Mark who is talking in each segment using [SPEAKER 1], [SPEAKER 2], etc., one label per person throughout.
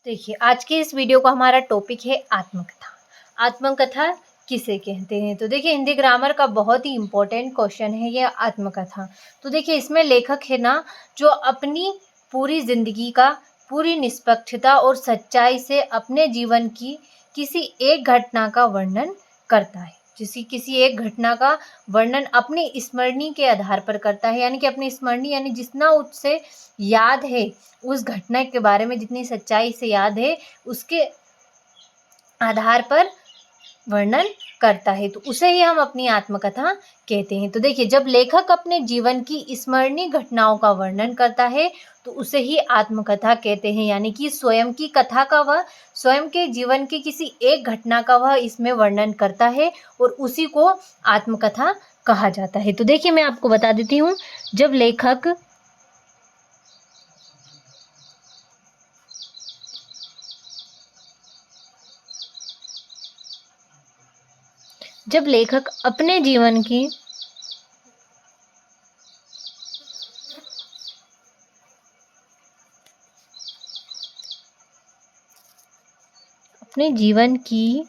[SPEAKER 1] देखिए, आज की इस वीडियो का हमारा टॉपिक है आत्मकथा। आत्मकथा किसे कहते हैं? तो देखिए, हिंदी ग्रामर का बहुत ही इम्पोर्टेंट क्वेश्चन है ये आत्मकथा। तो देखिए, इसमें लेखक है ना, जो अपनी पूरी ज़िंदगी का पूरी निष्पक्षता और सच्चाई से अपने जीवन की किसी एक घटना का वर्णन करता है। किसी एक घटना का वर्णन अपनी स्मृति के आधार पर करता है, यानी कि अपनी स्मृति यानी जितना उससे याद है, उस घटना के बारे में जितनी सच्चाई से याद है, उसके आधार पर वर्णन करता है, तो उसे ही हम अपनी आत्मकथा कहते हैं। तो देखिए, जब लेखक अपने जीवन की स्मरणीय घटनाओं का वर्णन करता है, तो उसे ही आत्मकथा कहते हैं, यानी कि स्वयं की कथा का वह स्वयं के जीवन की किसी एक घटना का वह इसमें वर्णन करता है और उसी को आत्मकथा कहा जाता है। तो देखिए, मैं आपको बता देती हूँ, जब लेखक अपने जीवन की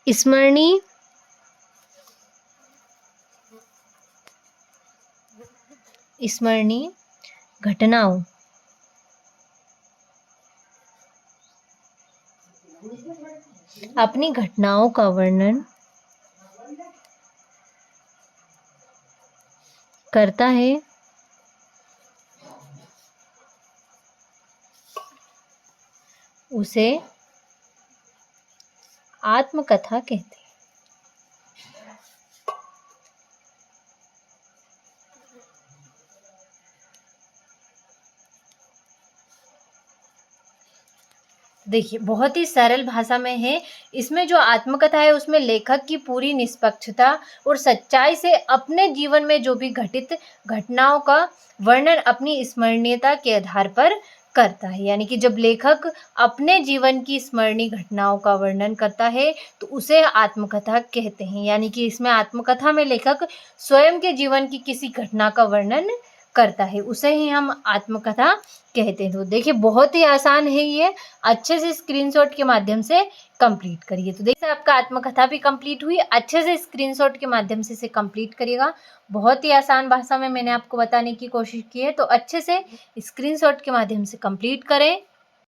[SPEAKER 1] स्मरणीय घटनाओं अपनी घटनाओं का वर्णन करता है, उसे आत्मकथा कहते हैं। देखिए, बहुत ही सरल भाषा में है। इसमें जो आत्मकथा है, उसमें लेखक की पूरी निष्पक्षता और सच्चाई से अपने जीवन में जो भी घटित घटनाओं का वर्णन अपनी स्मरणीयता के आधार पर करता है, यानी कि जब लेखक अपने जीवन की स्मरणीय घटनाओं का वर्णन करता है, तो उसे आत्मकथा कहते हैं। यानी कि इसमें आत्मकथा में लेखक स्वयं के जीवन की किसी घटना का वर्णन करता है, उसे ही हम आत्मकथा कहते हैं। तो देखिए, बहुत ही आसान है ये, अच्छे से स्क्रीनशॉट के माध्यम से कंप्लीट करिए। तो देखिए, आपका आत्मकथा भी कंप्लीट हुई। अच्छे से स्क्रीनशॉट के माध्यम से इसे कंप्लीट करिएगा। बहुत ही आसान भाषा में मैंने आपको बताने की कोशिश की है, तो अच्छे से स्क्रीनशॉट के माध्यम से कंप्लीट करें।